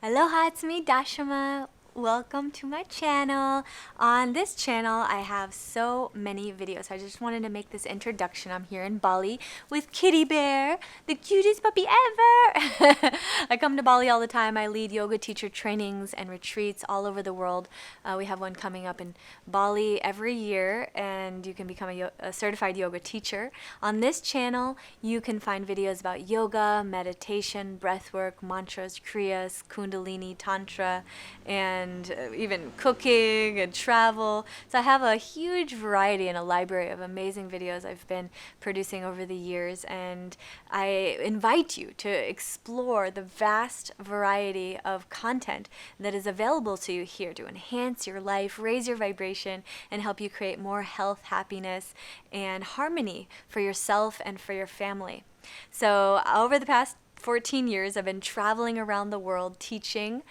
Aloha, it's me, Dashama. Welcome to my channel. On this channel, I have so many videos. I just wanted to make this introduction. I'm here in Bali with Kitty Bear, the cutest puppy ever. I come to Bali all the time. I lead yoga teacher trainings and retreats all over the world. We have one coming up in Bali every year, and you can become a certified yoga teacher. On this channel, you can find videos about yoga, meditation, breathwork, mantras, kriyas, kundalini, tantra, and even cooking and travel. So I have a huge variety and a library of amazing videos I've been producing over the years, and I invite you to explore the vast variety of content that is available to you here to enhance your life, raise your vibration, and help you create more health, happiness, and harmony for yourself and for your family. So over the past 14 years, I've been traveling around the world teaching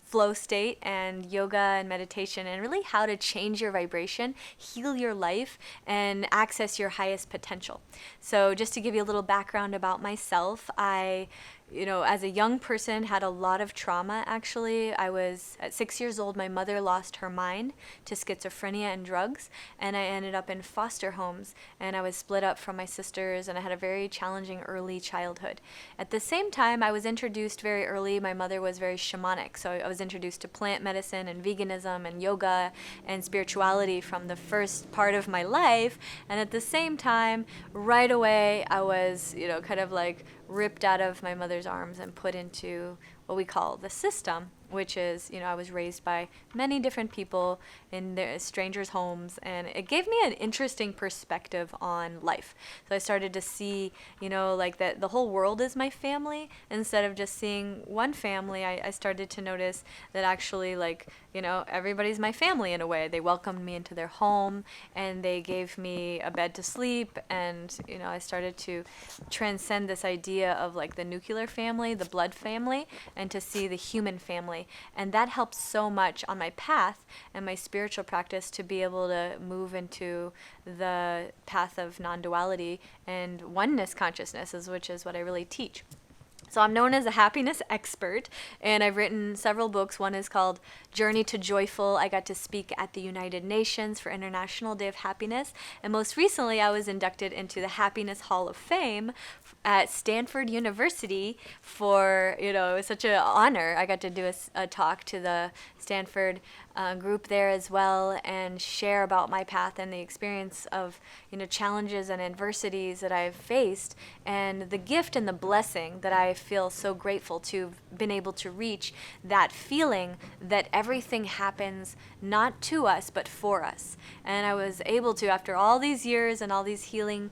flow state and yoga and meditation, and really how to change your vibration, heal your life, and access your highest potential. So just to give you a little background about myself, I as a young person, had a lot of trauma. Actually, I was at 6 years old. My mother lost her mind to schizophrenia and drugs, and I ended up in foster homes. And I was split up from my sisters, and I had a very challenging early childhood. At the same time, I was introduced very early. My mother was very shamanic, so I was introduced to plant medicine and veganism and yoga and spirituality from the first part of my life. And at the same time, right away, I was, kind of like ripped out of my mother's arms and put into what we call the system, which is, I was raised by many different people in their strangers' homes, and it gave me an interesting perspective on life. So I started to see, like that the whole world is my family. Instead of just seeing one family, I started to notice that actually, like, everybody's my family in a way. They welcomed me into their home, and they gave me a bed to sleep, and, I started to transcend this idea of like the nuclear family, the blood family, and to see the human family. And that helps so much on my path and my spiritual practice to be able to move into the path of non-duality and oneness consciousness, which is what I really teach. So I'm known as a happiness expert, and I've written several books. One is called Journey to Joyful. I got to speak at the United Nations for International Day of Happiness. And most recently, I was inducted into the Happiness Hall of Fame at Stanford University for, it was such an honor. I got to do a talk to the Stanford group there as well, and share about my path and the experience of, challenges and adversities that I've faced, and the gift and the blessing that I feel so grateful to have been able to reach, that feeling that everything happens not to us but for us. And I was able to, after all these years and all these healing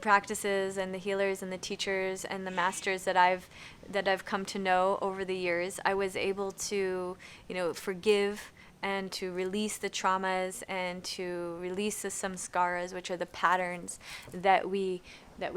practices and the healers and the teachers and the masters that I've come to know over the years, I was able to, forgive and to release the traumas and to release the samskaras, which are the patterns that we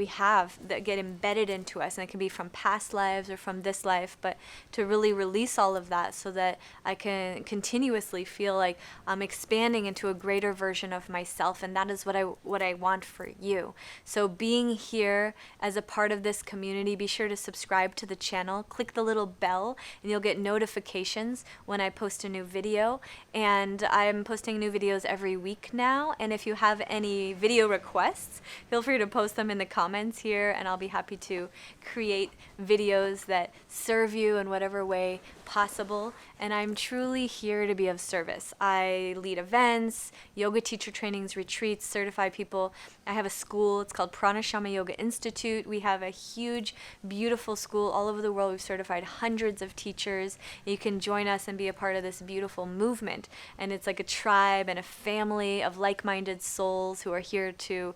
have that get embedded into us, and it can be from past lives or from this life, but to really release all of that so that I can continuously feel like I'm expanding into a greater version of myself. And that is what I want for you. So being here as a part of this community, be sure to subscribe to the channel, click the little bell, and you'll get notifications when I post a new video. And I'm posting new videos every week now, and if you have any video requests, feel free to post them in the comments here, and I'll be happy to create videos that serve you in whatever way possible. And I'm truly here to be of service. I lead events, yoga teacher trainings, retreats, certify people. I have a school. It's called Pranashama Yoga Institute. We have a huge, beautiful school all over the world. We've certified hundreds of teachers. You can join us and be a part of this beautiful movement. And it's like a tribe and a family of like-minded souls who are here to,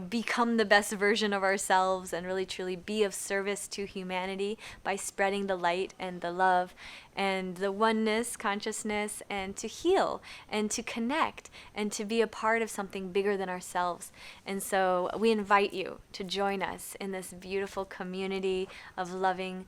become the best version of ourselves and really truly be of service to humanity by spreading the light and the love and the oneness consciousness, and to heal and to connect and to be a part of something bigger than ourselves. And so we invite you to join us in this beautiful community of loving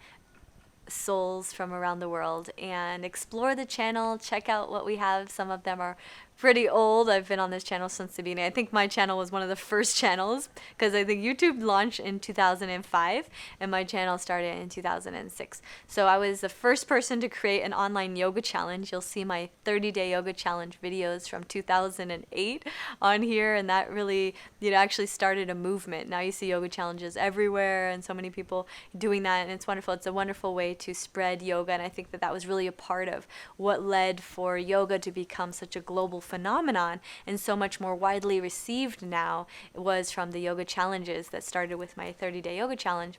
souls from around the world, and explore the channel, check out what we have. Some of them are pretty old. I've been on this channel since the beginning. I think my channel was one of the first channels because I think YouTube launched in 2005 and my channel started in 2006. So I was the first person to create an online yoga challenge. You'll see my 30-day yoga challenge videos from 2008 on here, and that really, actually started a movement. Now you see yoga challenges everywhere and so many people doing that, and it's wonderful. It's a wonderful way to spread yoga, and I think that was really a part of what led for yoga to become such a global phenomenon and so much more widely received now. It was from the yoga challenges that started with my 30-day yoga challenge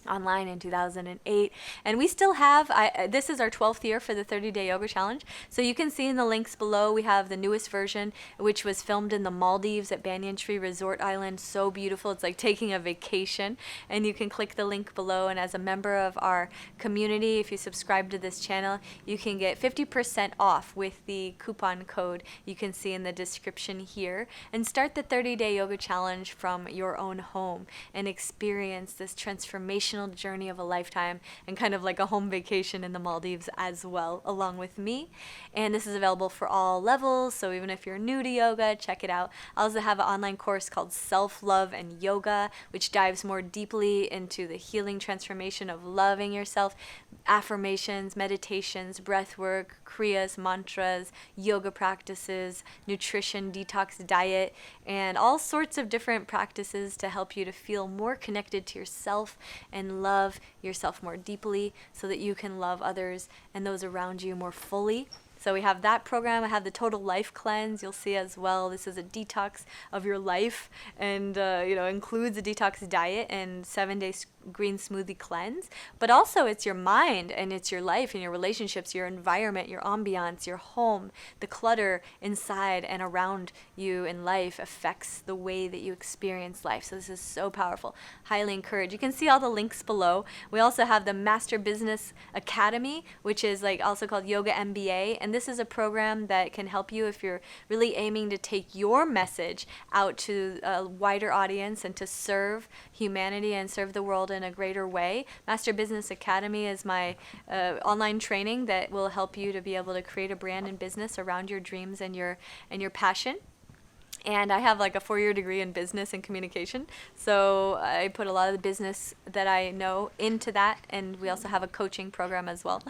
online in 2008, and we still have this is our 12th year for the 30-day yoga challenge. So you can see in the links below we have the newest version, which was filmed in the Maldives at Banyan Tree Resort Island. So beautiful, it's like taking a vacation, and you can click the link below, and as a member of our community, if you subscribe to this channel, you can get 50% off with the coupon code you can see in the description here, and start the 30-day yoga challenge from your own home and experience this transformational journey of a lifetime, and kind of like a home vacation in the Maldives as well, along with me. And this is available for all levels, so even if you're new to yoga, check it out. I also have an online course called Self-Love and Yoga, which dives more deeply into the healing transformation of loving yourself, affirmations, meditations, breath work, kriyas, mantras, yoga practices, nutrition, detox diet, and all sorts of different practices to help you to feel more connected to yourself and love yourself more deeply so that you can love others and those around you more fully. So we have that program. I have the Total Life Cleanse. You'll see as well. This is a detox of your life, and includes a detox diet and 7-day green smoothie cleanse. But also it's your mind, and it's your life and your relationships, your environment, your ambiance, your home. The clutter inside and around you in life affects the way that you experience life. So this is so powerful. Highly encourage. You can see all the links below. We also have the Master Business Academy, which is also called Yoga MBA. And this is a program that can help you if you're really aiming to take your message out to a wider audience and to serve humanity and serve the world in a greater way. Master Business Academy is my online training that will help you to be able to create a brand and business around your dreams and your passion. And I have like a 4-year degree in business and communication, so I put a lot of the business that I know into that, and we also have a coaching program as well.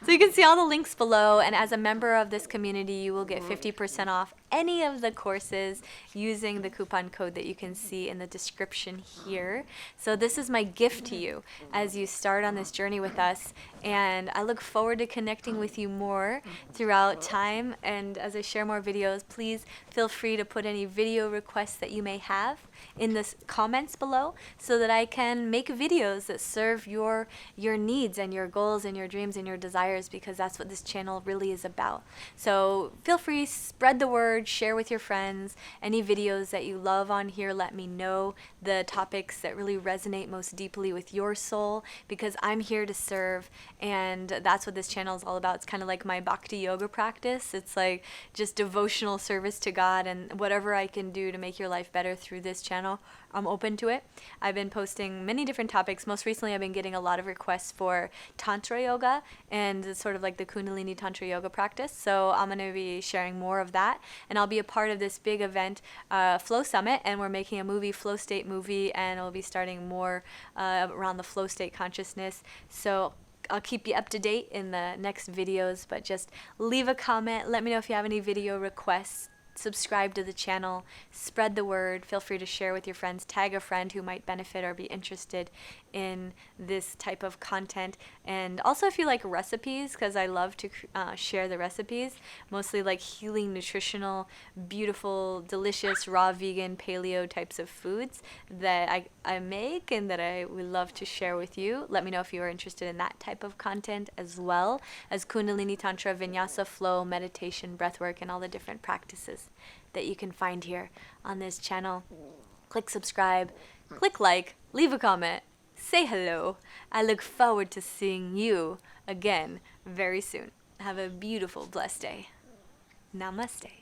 So you can see all the links below, and as a member of this community, you will get 50% off any of the courses using the coupon code that you can see in the description here. So this is my gift to you as you start on this journey with us, and I look forward to connecting with you more throughout time. And as I share more videos, please feel free to put any video requests that you may have in the comments below so that I can make videos that serve your needs and your goals and your dreams and your desires, because that's what this channel really is about. So feel free, spread the word, share with your friends. Any videos that you love on here, let me know the topics that really resonate most deeply with your soul, because I'm here to serve, and that's what this channel is all about. It's kind of like my bhakti yoga practice. It's like just devotional service to God, and whatever I can do to make your life better through this channel, I'm open to it. I've been posting many different topics. Most recently, I've been getting a lot of requests for Tantra yoga and sort of like the Kundalini Tantra yoga practice. So I'm going to be sharing more of that. And I'll be a part of this big event, Flow Summit, and we're making a movie, Flow State movie, and we'll be starting more around the flow state consciousness. So I'll keep you up to date in the next videos, but just leave a comment. Let me know if you have any video requests. Subscribe to the channel, spread the word, feel free to share with your friends, tag a friend who might benefit or be interested in this type of content. And also if you like recipes, because I love to share the recipes, mostly like healing, nutritional, beautiful, delicious, raw, vegan, paleo types of foods that I make and that I would love to share with you. Let me know if you are interested in that type of content, as well as Kundalini Tantra, Vinyasa, flow, meditation, breathwork, and all the different practices that you can find here on this channel. Click subscribe, click like, leave a comment, say hello. I look forward to seeing you again very soon. Have a beautiful, blessed day. Namaste.